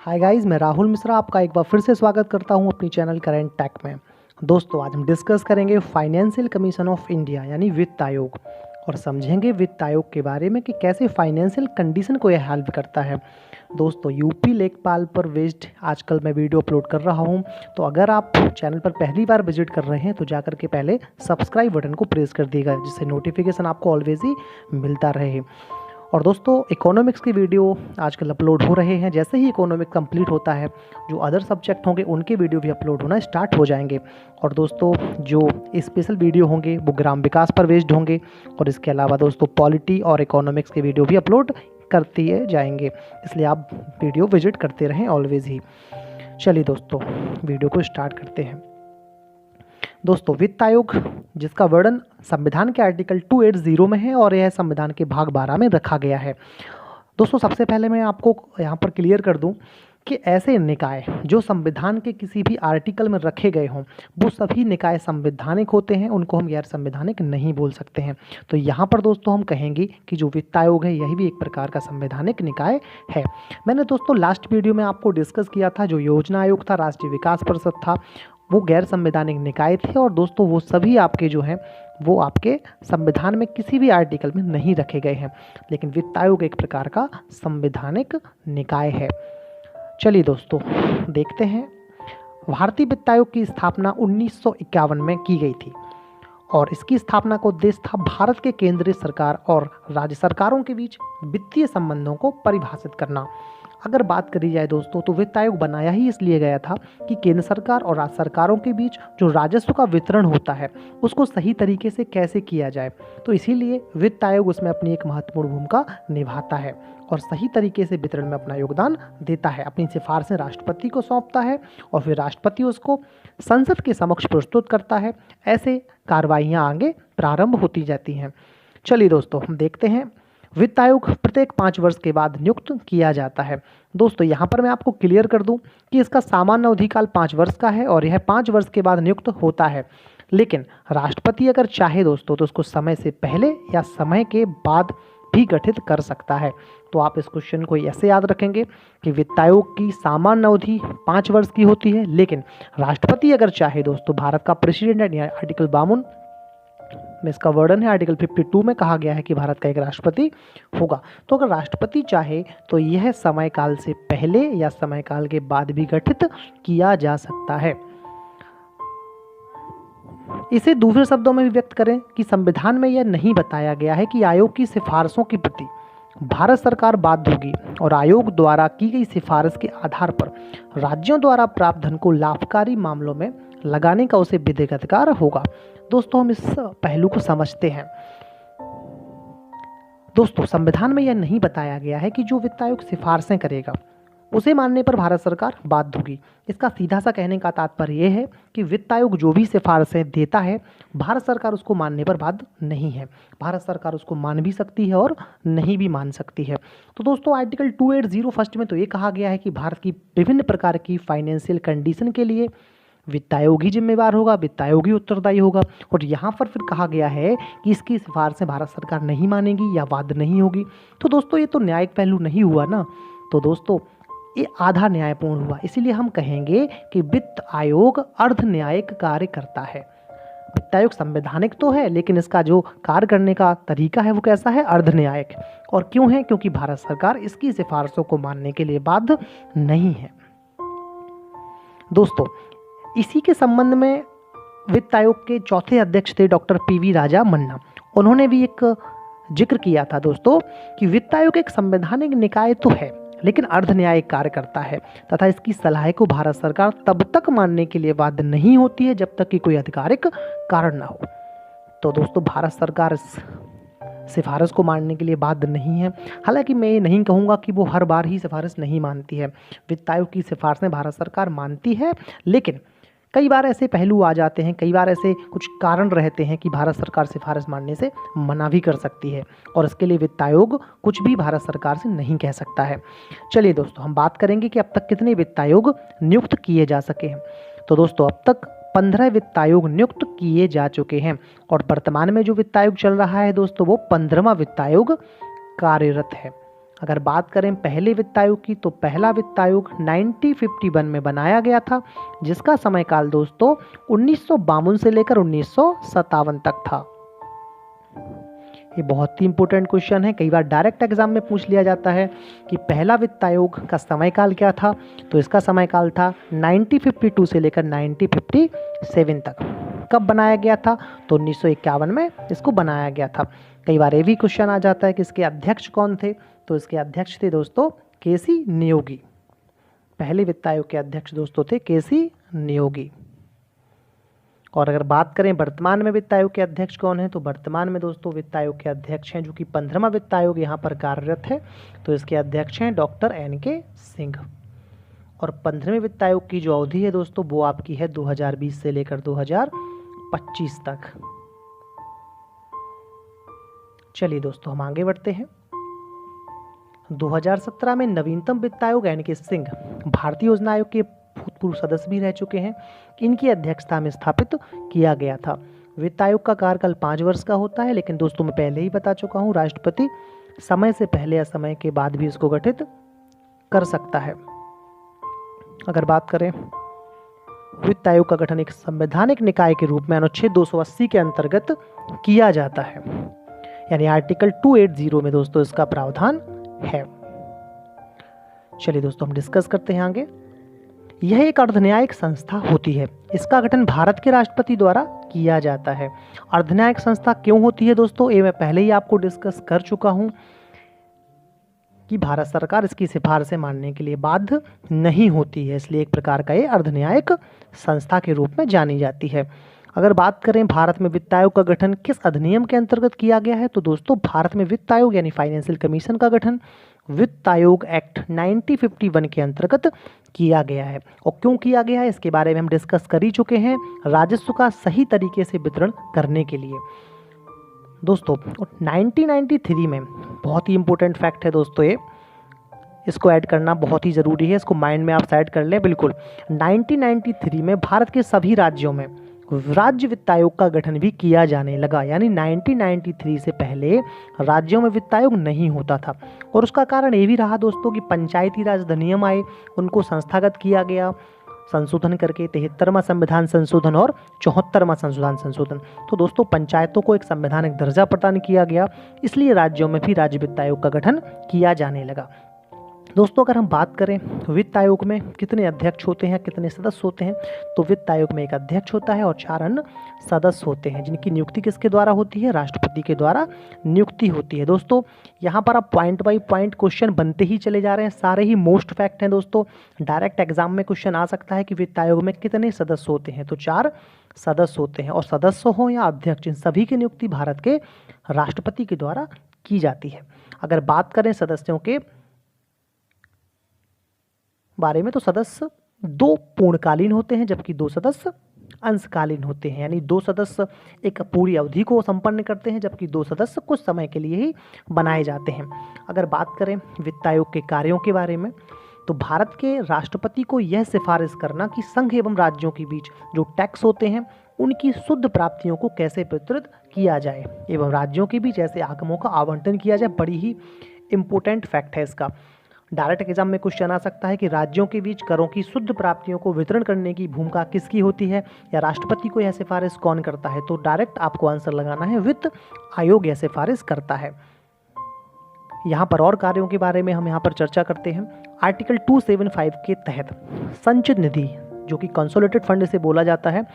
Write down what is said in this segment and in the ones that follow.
Hi guys, मैं राहुल मिश्रा आपका एक बार फिर से स्वागत करता हूं अपनी चैनल करेंट टेक में। दोस्तों, आज हम डिस्कस करेंगे फाइनेंशियल कमीशन ऑफ इंडिया यानी वित्त आयोग और समझेंगे वित्त आयोग के बारे में कि कैसे फाइनेंशियल कंडीशन को यह हेल्प करता है। दोस्तों, यूपी लेखपाल पर बेस्ड आजकल मैं वीडियो अपलोड कर रहा हूं, तो अगर आप चैनल पर पहली बार विजिट कर रहे हैं तो जाकर के पहले सब्सक्राइब बटन को प्रेस कर दीजिएगा, जिससे नोटिफिकेशन आपको ऑलवेज ही मिलता रहे। और दोस्तों, इकोनॉमिक्स की वीडियो आजकल अपलोड हो रहे हैं। जैसे ही इकोनॉमिक्स कंप्लीट होता है, जो अदर सब्जेक्ट होंगे उनके वीडियो भी अपलोड होना स्टार्ट हो जाएंगे। और दोस्तों, जो स्पेशल वीडियो होंगे वो ग्राम विकास पर बेस्ड होंगे, और इसके अलावा दोस्तों पॉलिटी और इकोनॉमिक्स के वीडियो भी अपलोड करते जाएंगे, इसलिए आप वीडियो विजिट करते रहें ऑलवेज ही। चलिए दोस्तों, वीडियो को स्टार्ट करते हैं। दोस्तों, वित्त आयोग जिसका वर्णन संविधान के आर्टिकल 280 में है और यह संविधान के भाग 12 में रखा गया है। दोस्तों, सबसे पहले मैं आपको यहाँ पर क्लियर कर दूँ कि ऐसे निकाय जो संविधान के किसी भी आर्टिकल में रखे गए हों, वो सभी निकाय संवैधानिक होते हैं, उनको हम गैर संवैधानिक नहीं बोल सकते हैं। तो यहाँ पर दोस्तों हम कहेंगे कि जो वित्त आयोग है यही भी एक प्रकार का संवैधानिक निकाय है। मैंने दोस्तों लास्ट वीडियो में आपको डिस्कस किया था, जो योजना आयोग था, राष्ट्रीय विकास परिषद था, वो गैर संवैधानिक निकाय थे। और दोस्तों, वो सभी आपके जो हैं वो आपके संविधान में किसी भी आर्टिकल में नहीं रखे गए हैं, लेकिन वित्त आयोग एक प्रकार का संवैधानिक निकाय है। चलिए दोस्तों, देखते हैं। भारतीय वित्त आयोग की स्थापना 1951 में की गई थी और इसकी स्थापना का उद्देश्य था भारत के केंद्रीय सरकार और राज्य सरकारों के बीच वित्तीय संबंधों को परिभाषित करना। अगर बात करी जाए दोस्तों, तो वित्त आयोग बनाया ही इसलिए गया था कि केंद्र सरकार और राज्य सरकारों के बीच जो राजस्व का वितरण होता है उसको सही तरीके से कैसे किया जाए। तो इसीलिए वित्त आयोग उसमें अपनी एक महत्वपूर्ण भूमिका निभाता है और सही तरीके से वितरण में अपना योगदान देता है। अपनी सिफारिशें राष्ट्रपति को सौंपता है और फिर राष्ट्रपति उसको संसद के समक्ष प्रस्तुत करता है। ऐसे कार्रवाइयाँ आगे प्रारंभ होती जाती हैं। चलिए दोस्तों, हम देखते हैं। वित्त आयोग प्रत्येक 5 वर्ष के बाद नियुक्त किया जाता है। दोस्तों, यहाँ पर मैं आपको क्लियर कर दूं कि इसका सामान्य अवधिकाल 5 वर्ष का है और यह 5 वर्ष के बाद नियुक्त होता है। लेकिन राष्ट्रपति अगर चाहे दोस्तों तो उसको समय से पहले या समय के बाद भी गठित कर सकता है। तो आप इस क्वेश्चन को ऐसे याद रखेंगे कि वित्त आयोग की सामान्य अवधि 5 वर्ष की होती है, लेकिन राष्ट्रपति अगर चाहे दोस्तों, भारत का प्रेसिडेंट है, आर्टिकल 52 में इसका वर्णन है, आर्टिकल 52 में कहा गया है कि भारत का एक राष्ट्रपति होगा। तो अगर राष्ट्रपति चाहे तो यह समय काल से पहले या समय काल के बाद भी गठित किया जा सकता है। इसे दूसरे शब्दों में भी व्यक्त करें कि संविधान में यह नहीं बताया गया है कि आयोग की सिफारिशों के प्रति भारत सरकार बाध्य होगी और आयोग द्वारा की गई सिफारिश के आधार पर राज्यों द्वारा प्राप्त धन को लाभकारी मामलों में लगाने का उसे विधिक अधिकार होगा। दोस्तों, हम इस पहलू को समझते हैं। दोस्तों, संविधान में यह नहीं बताया गया है कि जो वित्त आयोग सिफारिशें करेगा उसे मानने पर भारत सरकार बाध्य होगी। इसका सीधा सा कहने का तात्पर्य यह है कि वित्त आयोग जो भी सिफारिशें देता है, भारत सरकार उसको मानने पर बाध्य नहीं है। भारत सरकार उसको मान भी सकती है और नहीं भी मान सकती है। तो दोस्तों, आर्टिकल 280 फर्स्ट में तो ये कहा गया है कि भारत की विभिन्न प्रकार की फाइनेंशियल कंडीशन के लिए वित्त आयोग ही जिम्मेवार होगा, वित्त आयोग ही उत्तरदायी होगा। और यहाँ पर फिर कहा गया है कि इसकी सिफारिशें भारत सरकार नहीं मानेगी या बाध्य नहीं होगी। तो दोस्तों, ये तो न्यायिक पहलू नहीं हुआ ना। तो दोस्तों, ये आधा न्यायपूर्ण हुआ। इसीलिए हम कहेंगे कि वित्त आयोग अर्ध न्यायिक कार्य करता है। वित्त आयोग संवैधानिक तो है, लेकिन इसका जो कार्य करने का तरीका है वो कैसा है? अर्ध न्यायिक। और क्यों है? क्योंकि भारत सरकार इसकी सिफारिशों को मानने के लिए बाध्य नहीं है। दोस्तों, इसी के संबंध में वित्त आयोग के चौथे अध्यक्ष थे डॉक्टर PV राजा मन्ना। उन्होंने भी एक जिक्र किया था दोस्तों कि वित्त आयोग एक संवैधानिक निकाय तो है, लेकिन अर्ध न्यायिक कार्य करता है तथा इसकी सलाह को भारत सरकार तब तक मानने के लिए बाध्य नहीं होती है जब तक कि कोई आधिकारिक कारण ना हो। तो दोस्तों, भारत सरकार इस सिफारिश को मानने के लिए बाध्य नहीं है। हालांकि मैं ये नहीं कहूँगा कि वो हर बार ही सिफारिश नहीं मानती है। वित्त आयोग की सिफारिशें भारत सरकार मानती है, लेकिन कई बार ऐसे पहलू आ जाते हैं, कई बार ऐसे कुछ कारण रहते हैं कि भारत सरकार सिफारिश मानने से मना भी कर सकती है, और इसके लिए वित्त आयोग कुछ भी भारत सरकार से नहीं कह सकता है। चलिए दोस्तों, हम बात करेंगे कि अब तक कितने वित्त आयोग नियुक्त किए जा सके हैं। तो दोस्तों, अब तक 15 वित्त आयोग नियुक्त किए जा चुके हैं और वर्तमान में जो वित्त आयोग चल रहा है दोस्तों, वो 15वां वित्त आयोग कार्यरत है। अगर बात करें पहले वित्त आयोग की, तो पहला वित्त आयोग 1951 में बनाया गया था, जिसका समय काल दोस्तों 1952 से लेकर 1957 तक था। ये बहुत ही इंपॉर्टेंट क्वेश्चन है, कई बार डायरेक्ट एग्जाम में पूछ लिया जाता है कि पहला वित्त आयोग का समय काल क्या था। तो इसका समय काल था 1952 से लेकर 1957 तक। कब बनाया गया था? तो 1951 में इसको बनाया गया था। कई बार ये भी क्वेश्चन आ जाता है कि इसके अध्यक्ष कौन थे। तो इसके अध्यक्ष थे दोस्तों केसी नियोगी। पहले वित्त आयोग के अध्यक्ष दोस्तों थे केसी नियोगी। और अगर बात करें वर्तमान में वित्त आयोग के अध्यक्ष कौन है, तो वर्तमान में दोस्तों वित्त आयोग के अध्यक्ष हैं, जो कि 15वां वित्त आयोग यहाँ पर कार्यरत है, तो इसके अध्यक्ष हैं डॉक्टर NK सिंह। और 15वें वित्त आयोग की जो अवधि है दोस्तों, वो आपकी है 2020 से लेकर 2025 तक। चलिए दोस्तों हम आगे बढ़ते हैं। 2017 में नवीनतम वित्त आयोग NK सिंह भारतीय योजना आयोग के भूतपूर्व सदस्य भी रह चुके हैं। इनकी अध्यक्षता में स्थापित किया गया था। वित्त आयोग का कार्यकाल 5 वर्ष का होता है, लेकिन दोस्तों मैं पहले ही बता चुका हूँ, राष्ट्रपति समय से पहले या समय के बाद भी इसको गठित कर सकता है। अगर बात करें वित्त आयोग का गठन एक संवैधानिक निकाय के रूप में अनुच्छेद 280 के अंतर्गत किया जाता है, यानी आर्टिकल 280 में दोस्तों इसका प्रावधान है। चलिए दोस्तों हम डिस्कस करते हैं आगे। यह एक अर्धन्यायिक संस्था होती है। इसका गठन भारत के राष्ट्रपति द्वारा किया जाता है। अर्धन्यायिक संस्था क्यों होती है दोस्तों, ये मैं पहले ही आपको डिस्कस कर चुका हूं कि भारत सरकार इसकी सिफारिशें मानने के लिए बाध्य नहीं होती है, इसलिए एक प्रकार का ये अर्धन्यायिक संस्था के रूप में जानी जाती है। अगर बात करें भारत में वित्त आयोग का गठन किस अधिनियम के अंतर्गत किया गया है, तो दोस्तों भारत में वित्त आयोग यानी फाइनेंशियल कमीशन का गठन वित्त आयोग एक्ट 1951 के अंतर्गत किया गया है। और क्यों किया गया है इसके बारे में हम डिस्कस कर ही चुके हैं, राजस्व का सही तरीके से वितरण करने के लिए। दोस्तों 1993 में बहुत ही इंपॉर्टेंट फैक्ट है दोस्तों, ये इसको ऐड करना बहुत ही ज़रूरी है, इसको माइंड में आप सेट कर लें बिल्कुल। 1993 में भारत के सभी राज्यों में राज्य वित्त आयोग का गठन भी किया जाने लगा, यानी 1993 से पहले राज्यों में वित्त आयोग नहीं होता था। और उसका कारण ये भी रहा दोस्तों कि पंचायती राज अधिनियम आए, उनको संस्थागत किया गया संशोधन करके, 73वां संविधान संशोधन और 74वां संशोधन। तो दोस्तों पंचायतों को एक संवैधानिक दर्जा प्रदान किया गया, इसलिए राज्यों में भी राज्य वित्त आयोग का गठन किया जाने लगा। दोस्तों अगर हम बात करें वित्त आयोग में कितने अध्यक्ष होते हैं, कितने सदस्य होते हैं, तो वित्त आयोग में एक अध्यक्ष होता है और 4 अन्य सदस्य होते हैं, जिनकी नियुक्ति किसके द्वारा होती है, राष्ट्रपति के द्वारा नियुक्ति होती है। दोस्तों यहाँ पर आप पॉइंट बाय पॉइंट क्वेश्चन बनते ही चले जा रहे हैं, सारे ही मोस्ट फैक्ट हैं दोस्तों। डायरेक्ट एग्जाम में क्वेश्चन आ सकता है कि वित्त आयोग में कितने सदस्य होते हैं, तो 4 सदस्य होते हैं। और सदस्य हो या अध्यक्ष, इन सभी की नियुक्ति भारत के राष्ट्रपति के द्वारा की जाती है। अगर बात करें सदस्यों के बारे में, तो सदस्य 2 पूर्णकालीन होते हैं, जबकि 2 सदस्य अंशकालीन होते हैं, यानी 2 सदस्य एक पूरी अवधि को संपन्न करते हैं, जबकि 2 सदस्य कुछ समय के लिए ही बनाए जाते हैं। अगर बात करें वित्त आयोग के कार्यों के बारे में, तो भारत के राष्ट्रपति को यह सिफारिश करना कि संघ एवं राज्यों के बीच जो टैक्स होते हैं उनकी शुद्ध प्राप्तियों को कैसे वितरित किया जाए एवं राज्यों के बीच ऐसे आगमों का आवंटन किया जाए। बड़ी ही इंपॉर्टेंट फैक्ट है इसका। डायरेक्ट एग्जाम में क्वेश्चन आ सकता है कि राज्यों के बीच करों की शुद्ध प्राप्तियों को वितरण करने की भूमिका किसकी होती है, या राष्ट्रपति को यह सिफारिश कौन करता है। तो डायरेक्ट आपको आंसर लगाना है वित्त आयोग यह सिफारिश करता है। यहाँ पर और कार्यों के बारे में हम यहाँ पर चर्चा करते हैं। आर्टिकल 275 के तहत संचित निधि, जो कि कंसोलिडेटेड फंड से बोला जाता है,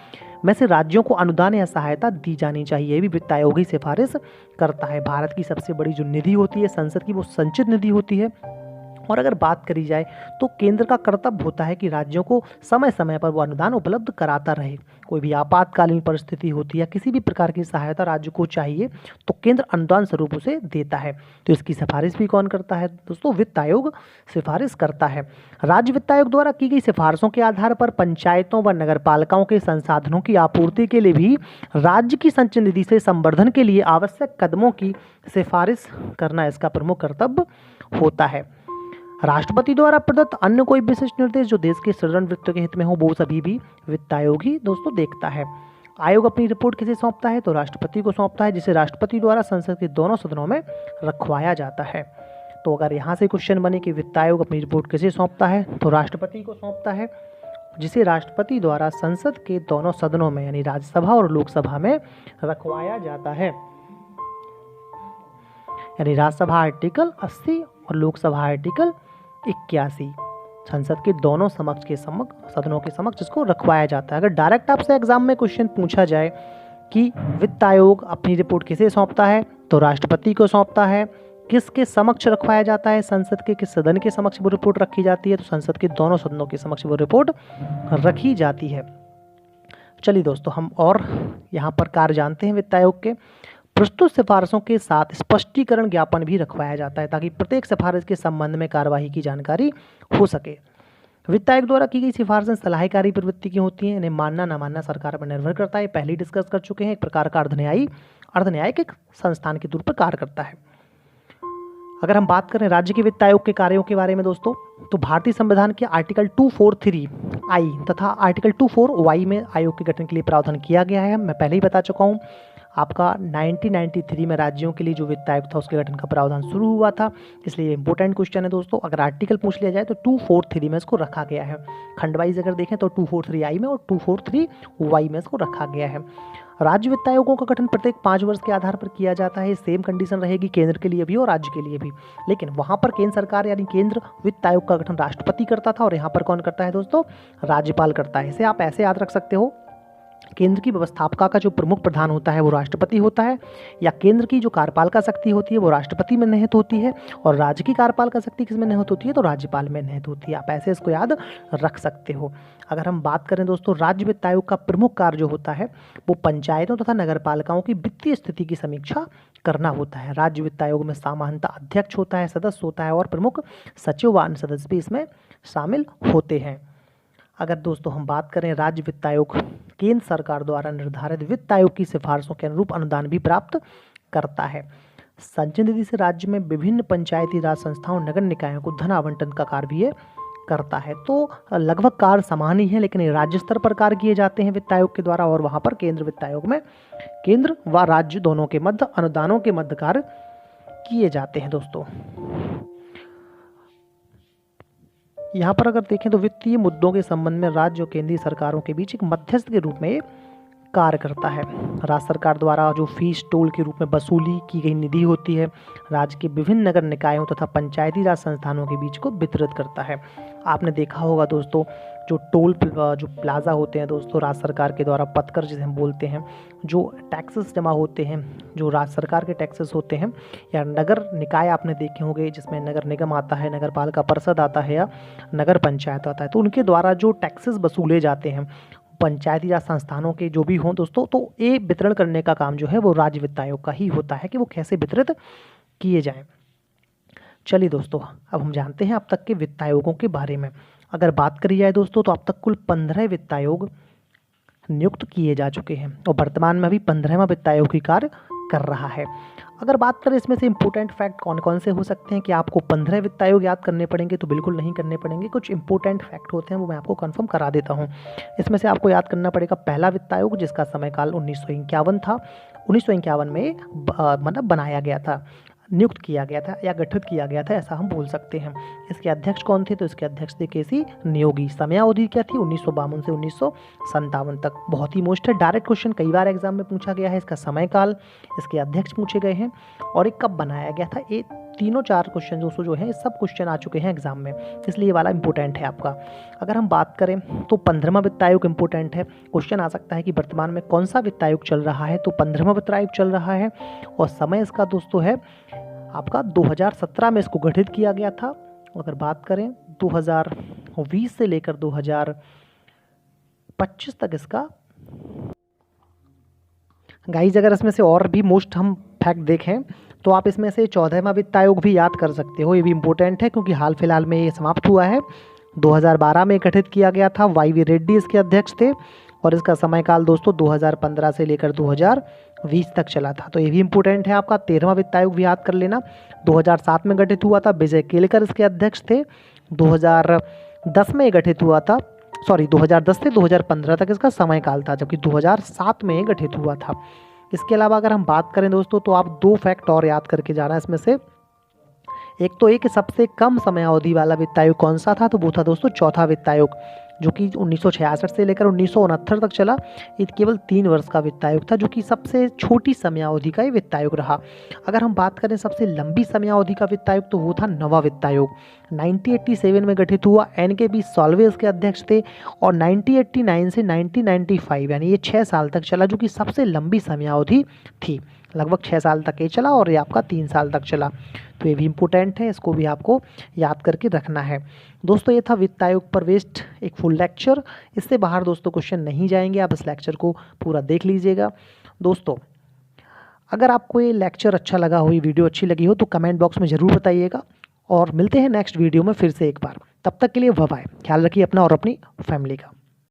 में से राज्यों को अनुदान या सहायता दी जानी चाहिए, ये भी वित्त आयोग ही सिफारिश करता है। भारत की सबसे बड़ी जो निधि होती है संसद की, वो संचित निधि होती है। और अगर बात करी जाए तो केंद्र का कर्तव्य होता है कि राज्यों को समय समय पर वो अनुदान उपलब्ध कराता रहे। कोई भी आपातकालीन परिस्थिति होती है, किसी भी प्रकार की सहायता राज्य को चाहिए, तो केंद्र अनुदान स्वरूप उसे देता है। तो इसकी सिफारिश भी कौन करता है दोस्तों, वित्त आयोग सिफारिश करता है। राज्य वित्त आयोग द्वारा की गई सिफारिशों के आधार पर पंचायतों व नगरपालिकाओं के संसाधनों की आपूर्ति के लिए भी राज्य की संचित निधि से संवर्धन के लिए आवश्यक कदमों की सिफारिश करना इसका प्रमुख कर्तव्य होता है। राष्ट्रपति द्वारा प्रदत्त अन्य कोई विशिष्ट निर्देश जो देश के सृजन वित्त के हित में हो, वो सभी भी वित्त आयोग ही दोस्तों देखता है। आयोग अपनी रिपोर्ट किसे सौंपता है, तो राष्ट्रपति को सौंपता है, जिसे राष्ट्रपति द्वारा संसद के दोनों सदनों में रखवाया जाता है। तो अगर यहाँ से क्वेश्चन बने कि वित्त आयोग अपनी रिपोर्ट किसे सौंपता है, तो राष्ट्रपति को सौंपता है, जिसे राष्ट्रपति द्वारा संसद के दोनों सदनों में यानी राज्यसभा और लोकसभा में रखवाया जाता है। यानी राज्यसभा आर्टिकल 80 और लोकसभा आर्टिकल 81, संसद के दोनों सदनों के समक्ष इसको रखवाया जाता है। अगर डायरेक्ट आपसे एग्जाम में क्वेश्चन पूछा जाए कि वित्त आयोग अपनी रिपोर्ट किसे सौंपता है, तो राष्ट्रपति को सौंपता है। किसके समक्ष रखवाया जाता है, संसद के किस सदन के समक्ष वो रिपोर्ट रखी जाती है, तो संसद के दोनों सदनों के समक्ष वो रिपोर्ट रखी जाती है। चलिए दोस्तों, हम और यहाँ पर कार्य जानते हैं वित्त आयोग के। प्रस्तुत सिफारिशों के साथ स्पष्टीकरण ज्ञापन भी रखवाया जाता है ताकि प्रत्येक सिफारिश के संबंध में कार्यवाही की जानकारी हो सके। वित्त आयोग द्वारा की गई सिफारिशें सलाहकारी प्रवृत्ति की होती हैं, इन्हें मानना न मानना सरकार पर निर्भर करता है। पहले ही डिस्कस कर चुके हैं, एक प्रकार का अर्धन्यायिक एक संस्थान के रूप में कार्य करता है। अगर हम बात करें राज्य के वित्त आयोग के कार्यों के बारे में दोस्तों, तो भारतीय संविधान के आर्टिकल 243I तथा आर्टिकल 24Y में आयोग के गठन के लिए प्रावधान किया गया है। मैं पहले ही बता चुका हूँ आपका 1993 में राज्यों के लिए जो वित्त आयोग था उसके गठन का प्रावधान शुरू हुआ था, इसलिए इंपॉर्टेंट क्वेश्चन है दोस्तों। अगर आर्टिकल पूछ लिया जाए तो 243 में इसको रखा गया है। खंड वाइज अगर देखें तो 243I में और 243Y में इसको रखा गया है। राज्य वित्त आयोगों का गठन प्रत्येक 5 वर्ष के आधार पर किया जाता है। सेम कंडीशन रहेगी केंद्र के लिए भी और राज्य के लिए भी, लेकिन वहाँ पर केंद्र सरकार यानी केंद्र वित्त आयोग का गठन राष्ट्रपति करता था और यहाँ पर कौन करता है दोस्तों, राज्यपाल करता है। इसे आप ऐसे याद रख सकते हो, केंद्र की व्यवस्थापिका का जो प्रमुख प्रधान होता है वो राष्ट्रपति होता है, या केंद्र की जो कार्यपालिका शक्ति होती है वो राष्ट्रपति में निहित होती है, और राज्य की कार्यपालिका शक्ति किस में निहित होती है, तो राज्यपाल में निहित होती है। आप ऐसे इसको याद रख सकते हो। अगर हम बात करें दोस्तों, राज्य वित्त आयोग का प्रमुख कार्य जो होता है वो पंचायतों तथा नगर पालिकाओं की वित्तीय स्थिति की समीक्षा करना होता है। राज्य वित्त आयोग में सामान्यतः अध्यक्ष होता है, सदस्य होता है और प्रमुख सचिव व अन्य सदस्य भी इसमें शामिल होते हैं। अगर दोस्तों हम बात करें, राज्य वित्त आयोग केंद्र सरकार द्वारा निर्धारित वित्त आयोग की सिफारिशों के अनुरूप अनुदान भी प्राप्त करता है। संचय निधि से राज्य में विभिन्न पंचायती राज संस्थाओं नगर निकायों को धन आवंटन का कार्य भी ये करता है। तो लगभग कार्य समान ही है, लेकिन ये राज्य स्तर पर कार्य किए जाते हैं वित्त आयोग के द्वारा, और वहाँ पर केंद्र वित्त आयोग में केंद्र व राज्य दोनों के मध्य अनुदानों के मध्य कार्य किए जाते हैं दोस्तों। यहाँ पर अगर देखें तो वित्तीय मुद्दों के संबंध में राज्य और केंद्रीय सरकारों के बीच एक मध्यस्थ के रूप में कार्य करता है। राज्य सरकार द्वारा जो फीस टोल के रूप में वसूली की गई निधि होती है, राज्य के विभिन्न नगर निकायों तथा पंचायती राज संस्थानों के बीच को वितरित करता है। आपने देखा होगा दोस्तों, जो टोल जो प्लाजा होते हैं दोस्तों, राज्य सरकार के द्वारा पथकर जिसे हम बोलते हैं, जो टैक्सेस जमा होते हैं, जो राज्य सरकार के टैक्सेस होते हैं, या नगर निकाय आपने देखे होंगे जिसमें नगर निगम आता है, नगर पालिका परिषद आता है या नगर पंचायत आता है, तो उनके द्वारा जो टैक्सेस वसूले जाते हैं पंचायती राज संस्थानों के जो भी हों दोस्तों, तो ये वितरण करने का काम जो है वो राज्य वित्त आयोग का ही होता है कि वो कैसे वितरित किए जाएं। चलिए दोस्तों, अब हम जानते हैं अब तक के वित्त आयोगों के बारे में। अगर बात करी जाए दोस्तों, तो अब तक कुल 15 वित्त आयोग नियुक्त किए जा चुके हैं और वर्तमान में अभी 15वां वित्त आयोग ही कार्य कर रहा है। अगर बात करें इसमें से इंपॉर्टेंट फैक्ट कौन कौन से हो सकते हैं कि आपको 15 वित्त आयोग याद करने पड़ेंगे, तो बिल्कुल नहीं करने पड़ेंगे। कुछ इंपॉर्टेंट फैक्ट होते हैं वो मैं आपको कंफर्म करा देता हूं। इसमें से आपको याद करना पड़ेगा पहला वित्त आयोग, जिसका समयकाल 1951 था। 1951 में मतलब बनाया गया था, नियुक्त किया गया था या गठित किया गया था, ऐसा हम बोल सकते हैं। इसके अध्यक्ष कौन थे, तो इसके अध्यक्ष थे केसी नियोगी। समयावधि क्या थी, 1952 से 1957 तक। बहुत ही मोस्ट है, डायरेक्ट क्वेश्चन कई बार एग्जाम में पूछा गया है। इसका समयकाल, इसके अध्यक्ष पूछे गए हैं और एक कब बनाया गया था। ये तीनों चार क्वेश्चन दोस्तों जो हैं सब क्वेश्चन आ चुके हैं एग्जाम में, इसलिए ये वाला इंपॉर्टेंट है आपका। अगर हम बात करें तो 15वां वित्त आयोग इंपॉर्टेंट है। क्वेश्चन आ सकता है कि वर्तमान में कौन सा वित्त आयोग चल रहा है, तो 15वां वित्त आयोग चल रहा है और समय इसका दोस्तों है आपका 2017 में इसको गठित किया गया था। अगर बात करें 2020 से लेकर 2025 तक इसका गाइज, अगर इसमें से और भी मोस्ट हम फैक्ट देखें तो आप इसमें से 14वां वित्त आयोग भी याद कर सकते हो। ये भी इम्पोर्टेंट है क्योंकि हाल फिलहाल में ये समाप्त हुआ है। 2012 में गठित किया गया था। YV रेड्डी इसके अध्यक्ष थे और इसका समयकाल दोस्तों 2015 से लेकर 2020 तक चला था। तो ये भी इम्पोर्टेंट है आपका। 13वां वित्त आयोग भी याद कर लेना, 2007 में गठित हुआ था। विजय केलकर इसके अध्यक्ष थे। 2010 में गठित हुआ था, 2010 से 2015 तक इसका समयकाल था, जबकि 2007 में गठित हुआ था। इसके अलावा अगर हम बात करें दोस्तों तो आप 2 फैक्ट और याद करके जाना इसमें से। एक तो एक सबसे कम समयावधि वाला वित्त आयोग कौन सा था, तो वो था दोस्तों चौथा वित्त आयोग, जो कि 1966 से लेकर 1969 तक चला। ये केवल 3 वर्ष का वित्त आयोग था, जो कि सबसे छोटी समयावधि का ये वित्त आयोग रहा। अगर हम बात करें सबसे लंबी समयावधि का वित्त आयोग, तो वो था नवा वित्त आयोग, 1987 में गठित हुआ। NKB सॉल्वे इसके अध्यक्ष थे और 1989 से 1995 यानी ये 6 साल तक चला, जो कि सबसे लंबी समयावधि थी। लगभग 6 साल तक ये चला और ये आपका 3 साल तक चला। तो ये भी इम्पोर्टेंट है, इसको भी आपको याद करके रखना है। दोस्तों ये था वित्त आयोग पर बेस्ड एक फुल लेक्चर। इससे बाहर दोस्तों क्वेश्चन नहीं जाएंगे, आप इस लेक्चर को पूरा देख लीजिएगा। दोस्तों अगर आपको ये लेक्चर अच्छा लगा हो, ये वीडियो अच्छी लगी हो, तो कमेंट बॉक्स में ज़रूर बताइएगा और मिलते हैं नेक्स्ट वीडियो में फिर से एक बार। तब तक के लिए बाय बाय, ख्याल रखिए अपना और अपनी फैमिली का।